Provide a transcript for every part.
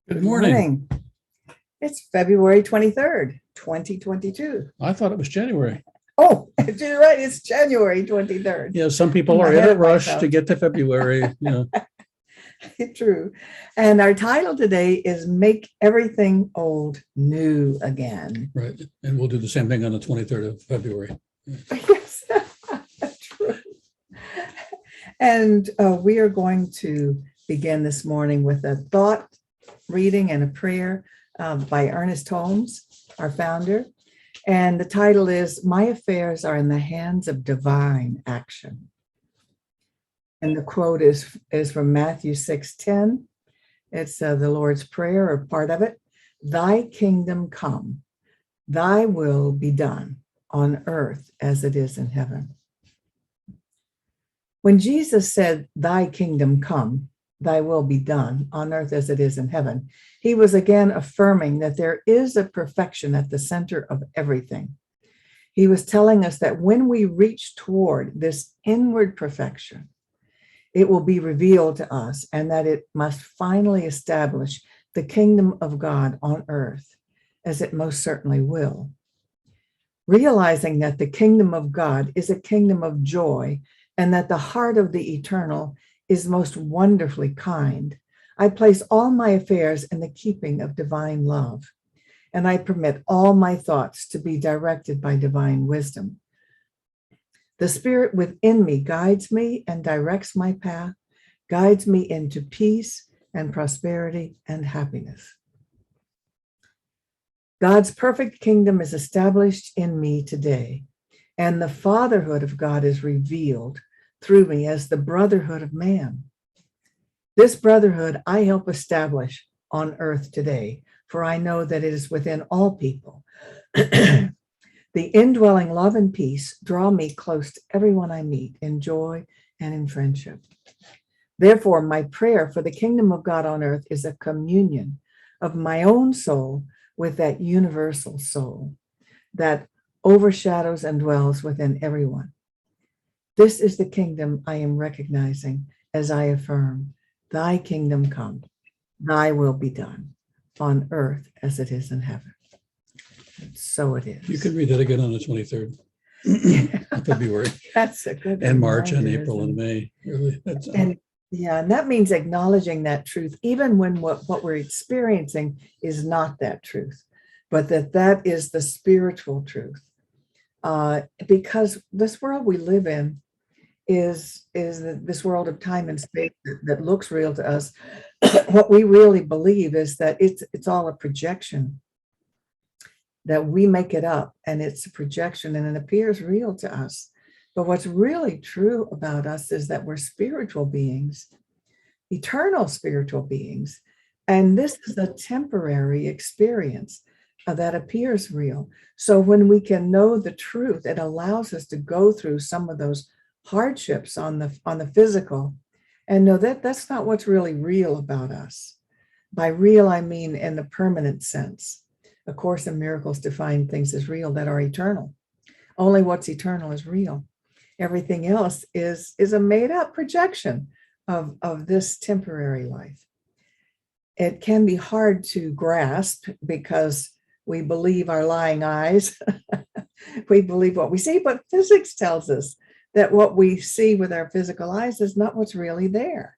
Good Good morning. morning. It's February 23rd, 2022. I thought it was January. Oh, you're right. It's January 23rd. Yeah, some people I'm are in ahead a of rush myself. to get to February. True. And our title today is Make Everything Old New Again. Right. And we'll do the same thing on the 23rd of February. Yes, true. And we are going to begin this morning with a thought reading and a prayer by Ernest Holmes, our founder. And the title is, My Affairs Are in the Hands of Divine Action. And the quote is from Matthew 6:10. It's the Lord's Prayer, or part of it. Thy kingdom come, thy will be done on earth as it is in heaven. When Jesus said, Thy kingdom come, thy will be done on earth as it is in heaven, he was again affirming that there is a perfection at the center of everything. He was telling us that when we reach toward this inward perfection, it will be revealed to us, and that it must finally establish the kingdom of God on earth, as it most certainly will. Realizing that the kingdom of God is a kingdom of joy, and that the heart of the eternal is most wonderfully kind, I place all my affairs in the keeping of divine love, and I permit all my thoughts to be directed by divine wisdom. The Spirit within me guides me and directs my path, guides me into peace and prosperity and happiness. God's perfect kingdom is established in me today, and the fatherhood of God is revealed through me as the brotherhood of man. This brotherhood I help establish on earth today, for I know that it is within all people. The indwelling love and peace draw me close to everyone I meet in joy and in friendship. Therefore, my prayer for the kingdom of God on earth is a communion of my own soul with that universal soul that overshadows and dwells within everyone. This is the kingdom I am recognizing as I affirm, thy kingdom come, thy will be done on earth as it is in heaven. So it is. You can read that again on the 23rd of February. That's a good And March and reminder, April and isn't it? May. Really. That's, And that means acknowledging that truth, even when what we're experiencing is not that truth, but that is the spiritual truth. Because this world we live in is this world of time and space that looks real to us. What we really believe is that it's all a projection, that we make it up, and it's a projection and it appears real to us. But what's really true about us is that we're spiritual beings, eternal spiritual beings. And this is a temporary experience that appears real. So when we can know the truth, it allows us to go through some of those hardships on the physical and know that that's not what's really real about us. By real, I mean in the permanent sense. A Course in Miracles define things as real that are eternal. Only what's eternal is real. Everything else is a made-up projection of this temporary life. It can be hard to grasp because we believe our lying eyes. We believe what we see, but physics tells us that what we see with our physical eyes is not what's really there.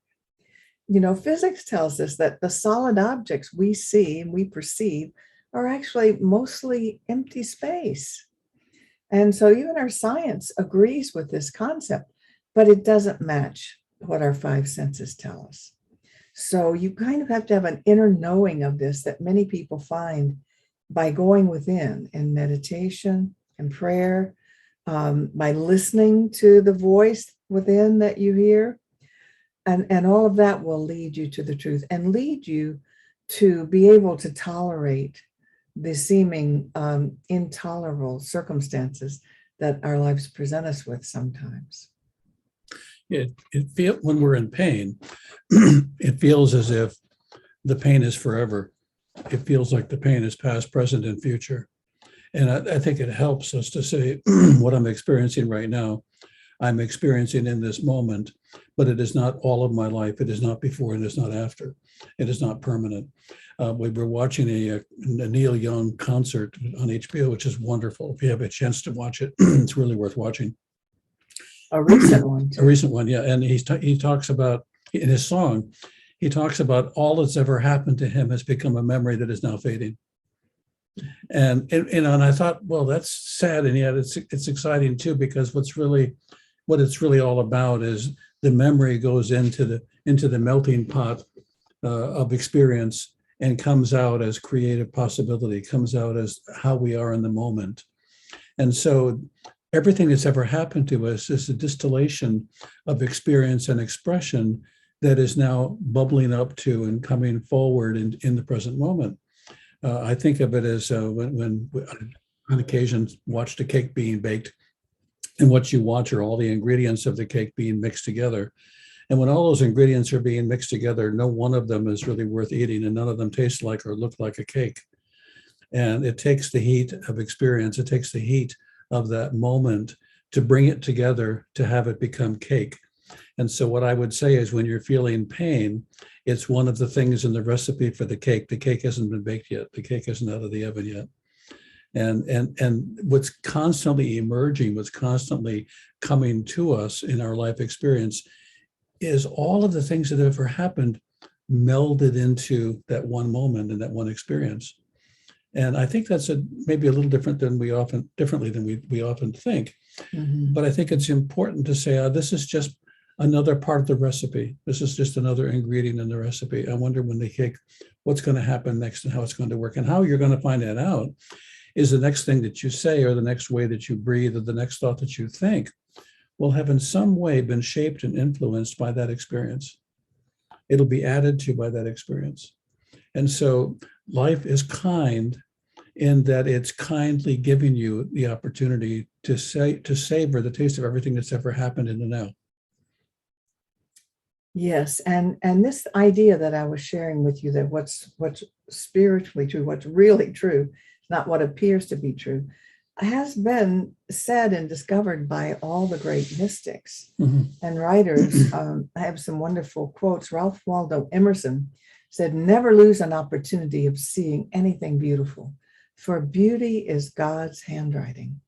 Physics tells us that the solid objects we see and we perceive are actually mostly empty space. And so even our science agrees with this concept, but it doesn't match what our five senses tell us. So you kind of have to have an inner knowing of this that many people find by going within in meditation and prayer, by listening to the voice within that you hear. And all of that will lead you to the truth and lead you to be able to tolerate the seeming intolerable circumstances that our lives present us with sometimes. it feels, when we're in pain, it feels as if the pain is forever. It feels like the pain is past, present, and future. And I think it helps us to say what I'm experiencing right now. I'm experiencing in this moment, but it is not all of my life. It is not before, it is not after. It is not permanent. We were watching a Neil Young concert on HBO, which is wonderful. If you have a chance to watch it, it's really worth watching. A recent one. A recent one, yeah. And he talks about, in his song, he talks about all that's ever happened to him has become a memory that is now fading. And I thought, well, that's sad, and yet it's exciting too, because what it's really all about is the memory goes into the melting pot of experience and comes out as creative possibility, comes out as how we are in the moment. And so everything that's ever happened to us is a distillation of experience and expression that is now bubbling up to and coming forward in the present moment. I think of it as when on occasion watched a cake being baked, and what you watch are all the ingredients of the cake being mixed together. And when all those ingredients are being mixed together, no one of them is really worth eating, and none of them taste like or look like a cake. And it takes the heat of experience, it takes the heat of that moment to bring it together, to have it become cake. And so what I would say is, when you're feeling pain, it's one of the things in the recipe for the cake. The cake hasn't been baked yet. The cake isn't out of the oven yet. And what's constantly emerging, what's constantly coming to us in our life experience is all of the things that have ever happened melded into that one moment and that one experience. And I think that's maybe a little differently than we often think. Mm-hmm. But I think it's important to say, this is just another part of the recipe. This is just another ingredient in the recipe. I wonder when the cake, what's going to happen next and how it's going to work. And how you're going to find that out is the next thing that you say, or the next way that you breathe, or the next thought that you think will have in some way been shaped and influenced by that experience. It'll be added to by that experience. And so life is kind in that it's kindly giving you the opportunity to savor the taste of everything that's ever happened in the now. Yes, and this idea that I was sharing with you, that what's spiritually true, what's really true, not what appears to be true, has been said and discovered by all the great mystics and writers. I have some wonderful quotes. Ralph Waldo Emerson said, "Never lose an opportunity of seeing anything beautiful, for beauty is God's handwriting."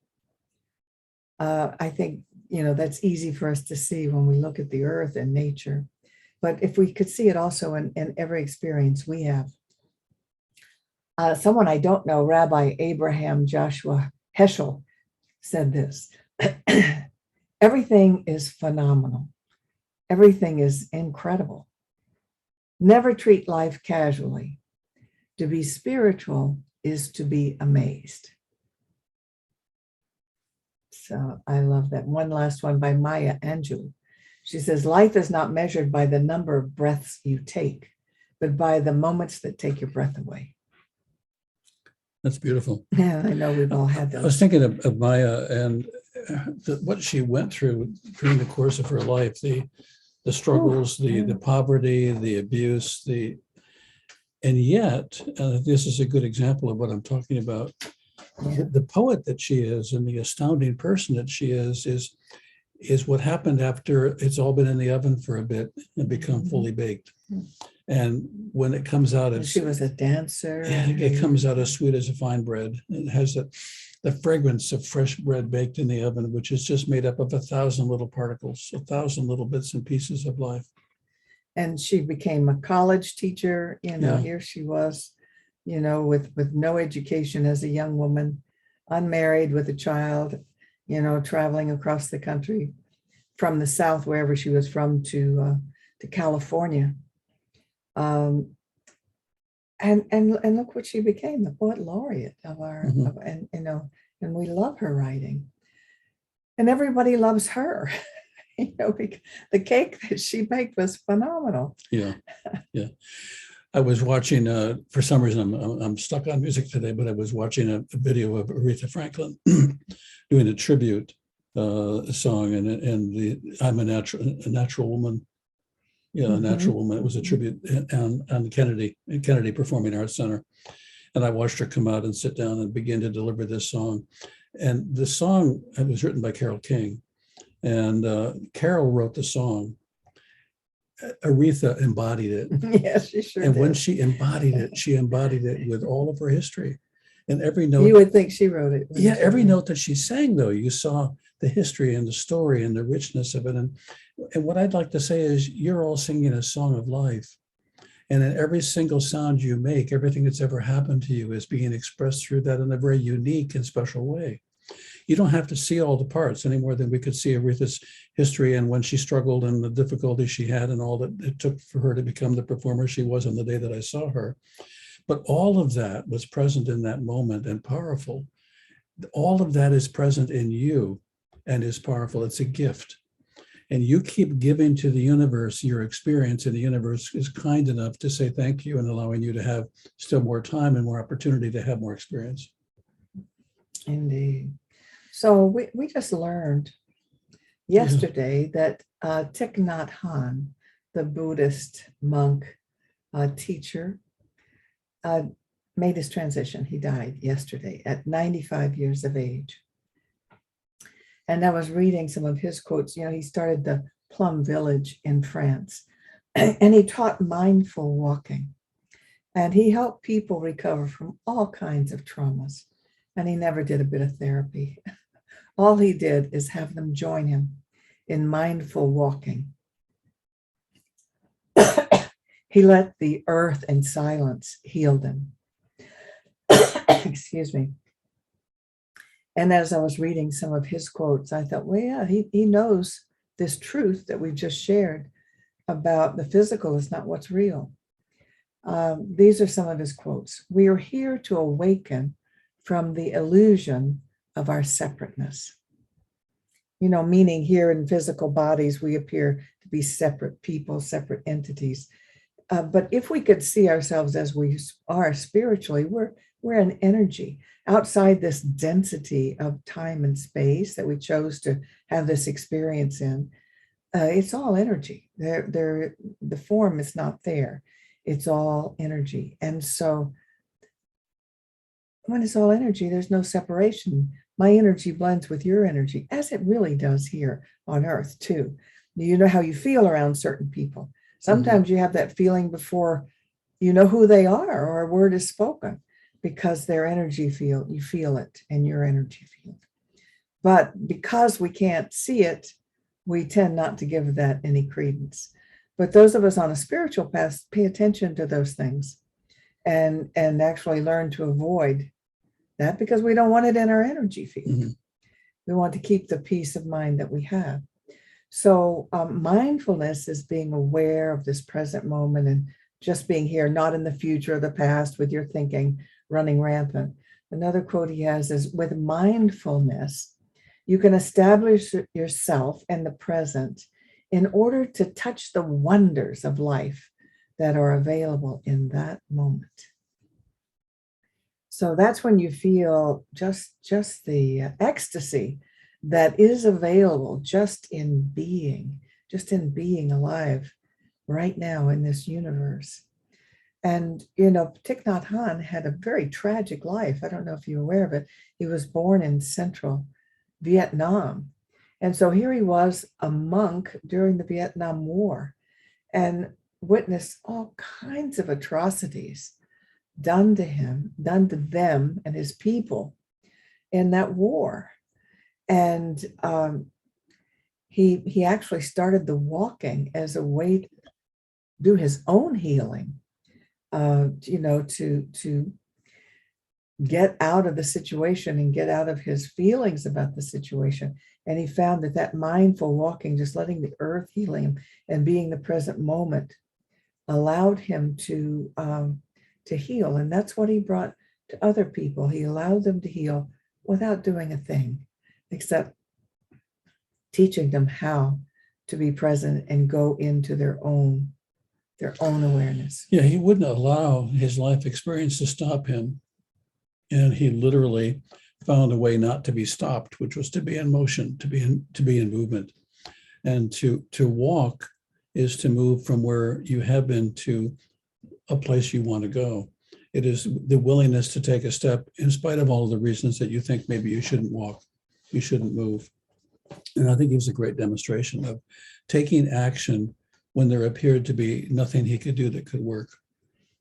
I think, that's easy for us to see when we look at the earth and nature. But if we could see it also in every experience we have. Someone I don't know, Rabbi Abraham Joshua Heschel, said this: "Everything is phenomenal. Everything is incredible. Never treat life casually. To be spiritual is to be amazed." So I love that. One last one by Maya Angelou. She says, "Life is not measured by the number of breaths you take, but by the moments that take your breath away." That's beautiful. Yeah, I know we've all had those. I was thinking of Maya and what she went through during the course of her life, the struggles, the poverty, the abuse, and yet, this is a good example of what I'm talking about. Yeah. The poet that she is and the astounding person that she is what happened after it's all been in the oven for a bit and become fully baked. And when it comes out, She was a dancer. It comes out as sweet as a fine bread. It has the fragrance of fresh bread baked in the oven, which is just made up of 1,000 little particles, 1,000 little bits and pieces of life. And she became a college teacher. Here she was, with no education as a young woman, unmarried with a child, traveling across the country from the South, wherever she was from, to California. And look what she became, the poet laureate of our, and we love her writing, and everybody loves her. Because the cake that she baked was phenomenal. Yeah. I was watching, for some reason, I'm stuck on music today, but I was watching a video of Aretha Franklin doing a tribute song, and I'm a natural woman. Yeah, a natural woman. It was a tribute on Kennedy Performing Arts Center. And I watched her come out and sit down and begin to deliver this song. And the song was written by Carole King. And Carol wrote the song. Aretha embodied it. Yes, she sure And when did. she embodied it with all of her history. And every note. You would think she wrote it. Yeah, every note that she sang, though, you saw the history and the story and the richness of it. And what I'd like to say is you're all singing a song of life. And in every single sound you make, everything that's ever happened to you is being expressed through that in a very unique and special way. You don't have to see all the parts any more than we could see Aretha's history and when she struggled and the difficulties she had and all that it took for her to become the performer she was on the day that I saw her. But all of that was present in that moment and powerful. All of that is present in you and is powerful. It's a gift. And you keep giving to the universe your experience, and the universe is kind enough to say thank you and allowing you to have still more time and more opportunity to have more experience. Indeed. So we just learned yesterday that Thich Nhat Hanh, the Buddhist monk teacher, made his transition. He died yesterday at 95 years of age. And I was reading some of his quotes. You know, he started the Plum Village in France, and he taught mindful walking. And he helped people recover from all kinds of traumas. And he never did a bit of therapy. All he did is have them join him in mindful walking. He let the earth and silence heal them. Excuse me. And as I was reading some of his quotes, I thought, well, yeah, he knows this truth that we've just shared about the physical is not what's real. These are some of his quotes. We are here to awaken from the illusion of our separateness. You know, meaning here in physical bodies, we appear to be separate people, separate entities. But if we could see ourselves as we are spiritually, we're an energy outside this density of time and space that we chose to have this experience in. It's all energy. The form is not there. It's all energy. And so when it's all energy, there's no separation. My energy blends with your energy, as it really does here on Earth too. You know how you feel around certain people. Sometimes you have that feeling before you know who they are or a word is spoken, because their energy field, you feel it in your energy field. But because we can't see it, we tend not to give that any credence. But those of us on a spiritual path pay attention to those things and actually learn to avoid that, because we don't want it in our energy field. Mm-hmm. We want to keep the peace of mind that we have. So mindfulness is being aware of this present moment and just being here, not in the future or the past with your thinking running rampant. Another quote he has is, with mindfulness, you can establish yourself in the present in order to touch the wonders of life that are available in that moment. So that's when you feel just the ecstasy that is available just in being alive right now in this universe. And, you know, Thich Nhat Hanh had a very tragic life. I don't know if you're aware of it. He was born in central Vietnam. And so here he was, a monk during the Vietnam War, and witnessed all kinds of atrocities done to him, done to them and his people in that war. And he actually started the walking as a way to do his own healing, you know, to get out of the situation and get out of his feelings about the situation. And he found that mindful walking, just letting the earth heal him and being the present moment, allowed him to heal. And that's what he brought to other people. He allowed them to heal without doing a thing, except teaching them how to be present and go into their own awareness. Yeah, he wouldn't allow his life experience to stop him. And he literally found a way not to be stopped, which was to be in motion, to be in movement. And to walk is to move from where you have been to a place you want to go. It is the willingness to take a step in spite of all of the reasons that you think maybe you shouldn't walk, you shouldn't move. And I think he was a great demonstration of taking action when there appeared to be nothing he could do that could work,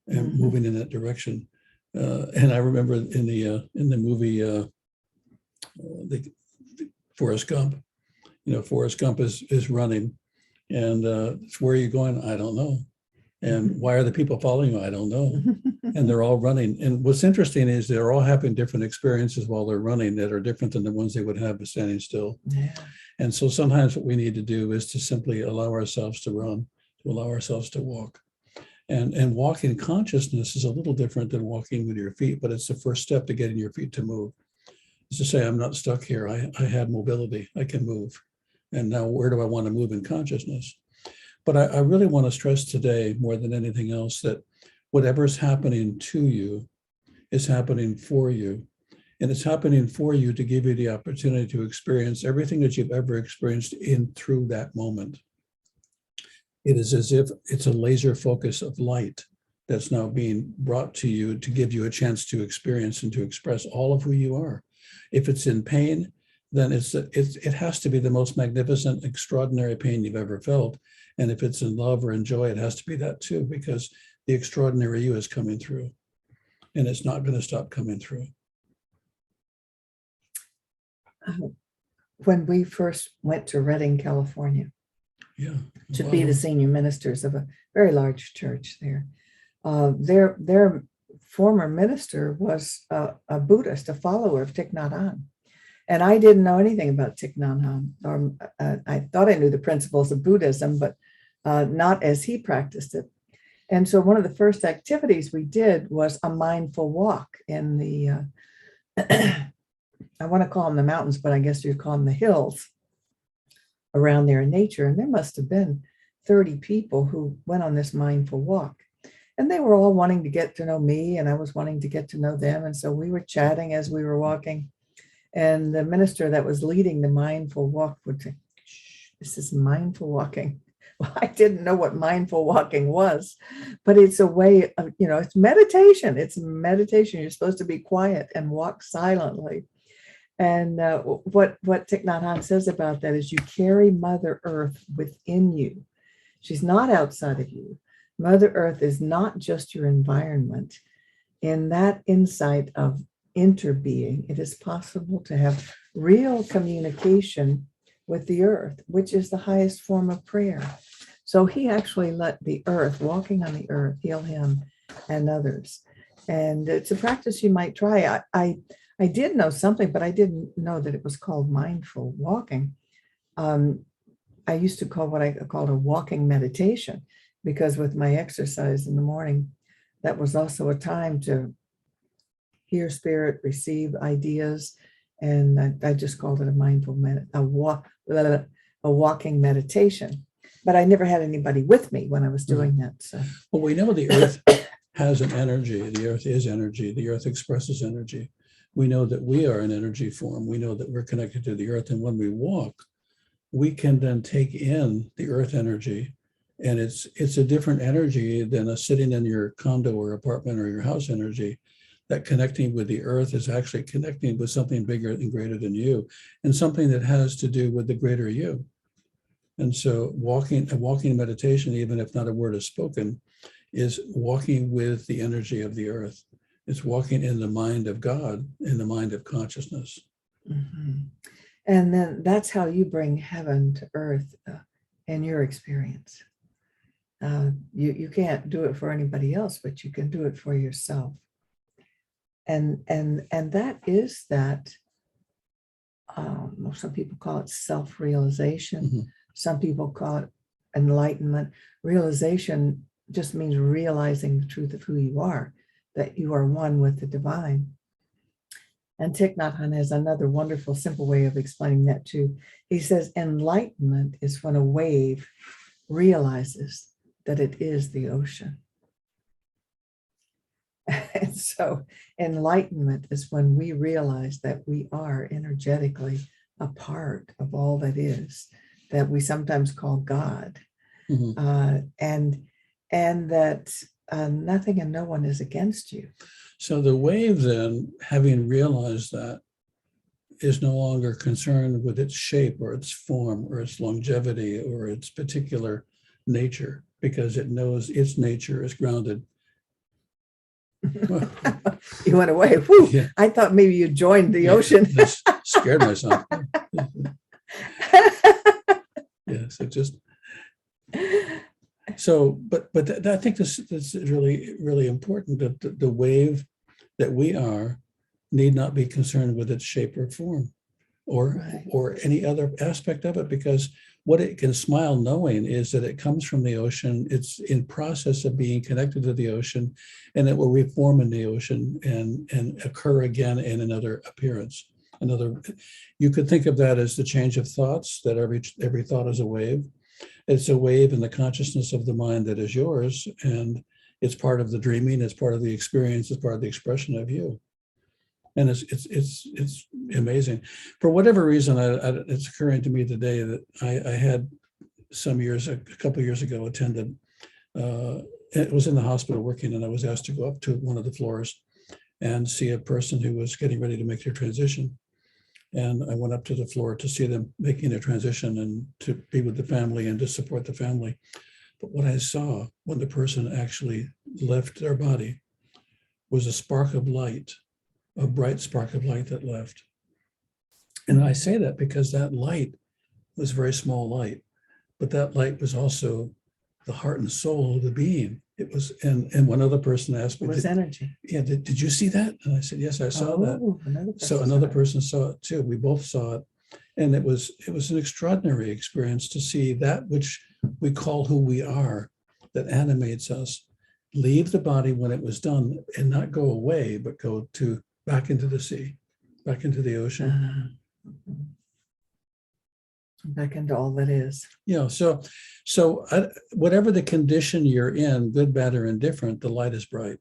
and moving in that direction. And I remember in the movie the Forrest Gump, Forrest Gump is running, and where are you going? I don't know. And why are the people following you? I don't know. And they're all running. And what's interesting is they're all having different experiences while they're running that are different than the ones they would have by standing still. Yeah. And so sometimes what we need to do is to simply allow ourselves to run, to allow ourselves to walk. And walking consciousness is a little different than walking with your feet, but it's the first step to getting your feet to move. It's to say, I'm not stuck here. I have mobility. I can move. And now where do I want to move in consciousness? But I really want to stress today, more than anything else, that whatever is happening to you is happening for you. And it's happening for you to give you the opportunity to experience everything that you've ever experienced through that moment. It is as if it's a laser focus of light that's now being brought to you to give you a chance to experience and to express all of who you are. If it's in pain, then it has to be the most magnificent, extraordinary pain you've ever felt. And if it's in love or in joy, it has to be that too, because the extraordinary you is coming through, and it's not going to stop coming through. When we first went to Redding, California, to be the senior ministers of a very large church there, their former minister was a Buddhist, a follower of Thich Nhat Hanh. And I didn't know anything about Thich Nhat Hanh. I thought I knew the principles of Buddhism, but not as he practiced it. And so one of the first activities we did was a mindful walk in the, I want to call them the mountains, but I guess you'd call them the hills around there in nature. And there must have been 30 people who went on this mindful walk. And they were all wanting to get to know me, and I was wanting to get to know them. And so we were chatting as we were walking. And the minister that was leading the mindful walk would say, "Shh, this is mindful walking." Well, I didn't know what mindful walking was, but it's a way of, it's meditation. It's meditation. You're supposed to be quiet and walk silently. And what Thich Nhat Hanh says about that is you carry Mother Earth within you. She's not outside of you. Mother Earth is not just your environment. In that insight of interbeing, it is possible to have real communication with the earth, which is the highest form of prayer. So he actually let the earth, walking on the earth, heal him and others. And it's a practice you might try. I did know something, but I didn't know that it was called mindful walking. I used to call what I called a walking meditation, because with my exercise in the morning, that was also a time to hear spirit, receive ideas, and I just called it a mindful a walking meditation. But I never had anybody with me when I was doing that. So, well, we know the earth has an energy. The earth is energy. The earth expresses energy. We know that we are an energy form. We know that we're connected to the earth, and when we walk, we can then take in the earth energy, and it's a different energy than a sitting in your condo or apartment or your house energy. That connecting with the earth is actually connecting with something bigger and greater than you, and something that has to do with the greater you. And so walking meditation, even if not a word is spoken, is walking with the energy of the earth. It's walking in the mind of God, in the mind of consciousness. Mm-hmm. And then that's how you bring heaven to earth in your experience. You can't do it for anybody else, but you can do it for yourself. And that is that. Some people call it self-realization. Mm-hmm. Some people call it enlightenment. Realization just means realizing the truth of who you are, that you are one with the divine. And Thich Nhat Hanh has another wonderful, simple way of explaining that too. He says, enlightenment is when a wave realizes that it is the ocean. And so enlightenment is when we realize that we are energetically a part of all that is, that we sometimes call God. Mm-hmm. And that nothing and no one is against you. So the wave then, having realized that, is no longer concerned with its shape or its form or its longevity or its particular nature, because it knows its nature is grounded. You went away. Whew. Yeah. I thought maybe you joined the Yeah, ocean. that's scared myself. Yes, it just so. But I think this is really, really important. That the wave that we are need not be concerned with its shape or form, or Right. or any other aspect of it, because what it can smile knowing is that it comes from the ocean. It's in process of being connected to the ocean, and it will reform in the ocean and occur again in another appearance. You could think of that as the change of thoughts, that every thought is a wave. It's a wave in the consciousness of the mind that is yours, and it's part of the dreaming, it's part of the experience, it's part of the expression of you. And it's amazing. For whatever reason, it's occurring to me today that I had a couple of years ago, attended. It was in the hospital working, and I was asked to go up to one of the floors and see a person who was getting ready to make their transition. And I went up to the floor to see them making their transition and to be with the family and to support the family. But what I saw when the person actually left their body was a spark of light, a bright spark of light that left. And I say that because that light was very small light, but that light was also the heart and soul of the being. It was, and one other person asked me, It was energy. Yeah, did you see that? And I said, yes, I saw that. So another person saw it too. We both saw it. And it was an extraordinary experience to see that which we call who we are, that animates us, leave the body when it was done and not go away, but go back into the sea, back into the ocean. Back into all that is. Yeah. So whatever the condition you're in, good, bad, or indifferent, the light is bright.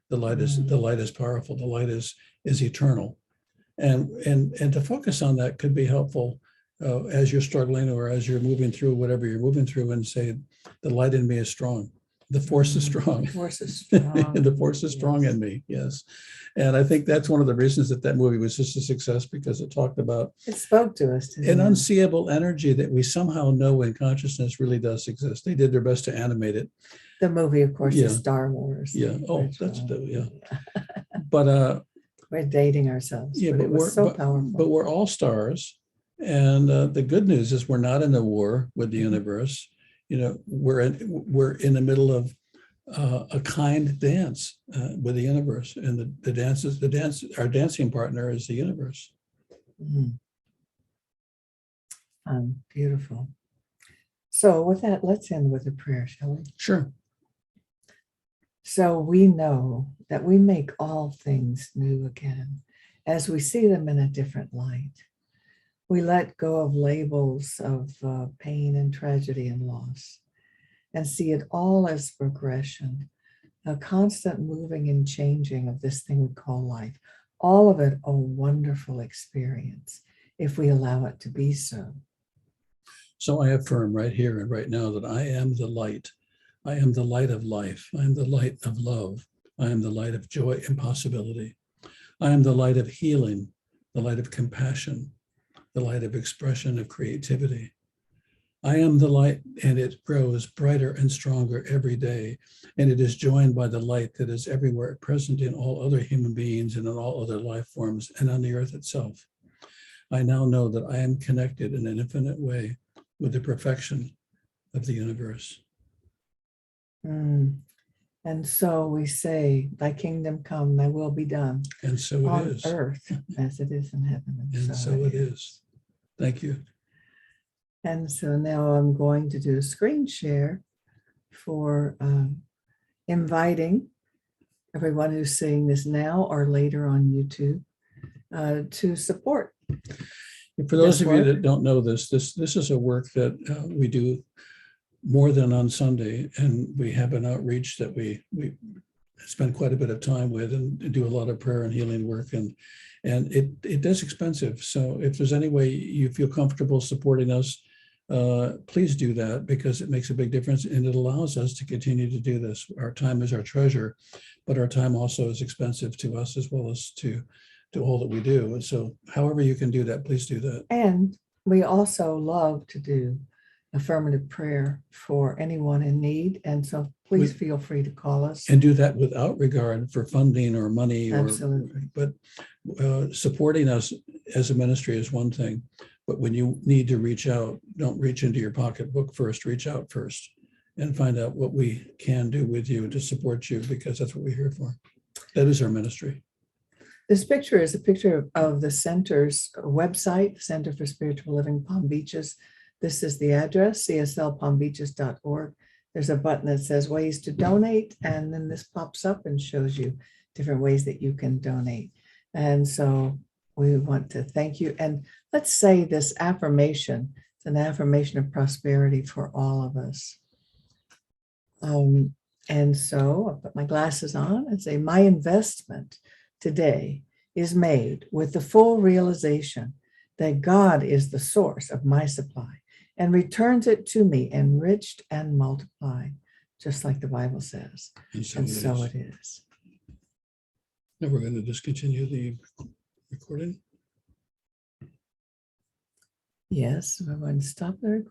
The light is powerful. The light is eternal. And to focus on that could be helpful as you're struggling or as you're moving through whatever you're moving through, and say, the light in me is strong. The force is strong. The force is strong. The force is strong in me. Yes. And I think that's one of the reasons that movie was just a success, because it talked about, it spoke to us, an unseeable energy that we somehow know in consciousness really does exist. They did their best to animate it. The movie, of course, is Star Wars. Yeah. Oh, that's But we're dating ourselves. Yeah, but it was so powerful. But we're all stars, and the good news is we're not in a war with the universe. You know, we're in the middle of a kind dance with the universe, and our dancing partner is the universe. Beautiful. So with that, let's end with a prayer, shall we? Sure. So we know that we make all things new again as we see them in a different light. We let go of labels of pain and tragedy and loss, and see it all as progression, a constant moving and changing of this thing we call life. All of it a wonderful experience if we allow it to be so. So I affirm right here and right now that I am the light. I am the light of life. I am the light of love. I am the light of joy and possibility. I am the light of healing, the light of compassion, the light of expression, of creativity. I am the light, and it grows brighter and stronger every day. And it is joined by the light that is everywhere present in all other human beings and in all other life forms and on the earth itself. I now know that I am connected in an infinite way with the perfection of the universe. And so we say, thy kingdom come, thy will be done. And so it is. On earth as it is in heaven. And so it is. Thank you. And so now I'm going to do a screen share for inviting everyone who's seeing this now or later on YouTube to support. For those of you that don't know this is a work that we do more than on Sunday, and we have an outreach that we spend quite a bit of time with and do a lot of prayer and healing work, and it is expensive. So if there's any way you feel comfortable supporting us, please do that, because it makes a big difference and it allows us to continue to do this. Our time is our treasure, but our time also is expensive to us as well as to to all that we do. And so however you can do that, please do that. And we also love to do affirmative prayer for anyone in need. And so please feel free to call us. And do that without regard for funding or money. Absolutely. But supporting us as a ministry is one thing. But when you need to reach out, don't reach into your pocketbook first, reach out first and find out what we can do with you to support you, because that's what we're here for. That is our ministry. This picture is a picture of the center's website, Center for Spiritual Living, Palm Beaches. This is the address, cslpalmbeaches.org. There's a button that says ways to donate, and then this pops up and shows you different ways that you can donate. And so we want to thank you. And let's say this affirmation, it's an affirmation of prosperity for all of us. And so I'll put my glasses on and say, my investment today is made with the full realization that God is the source of my supply and returns it to me enriched and multiplied, just like the Bible says. And so it is. Now we're going to discontinue the recording. Yes, we're going to stop the recording.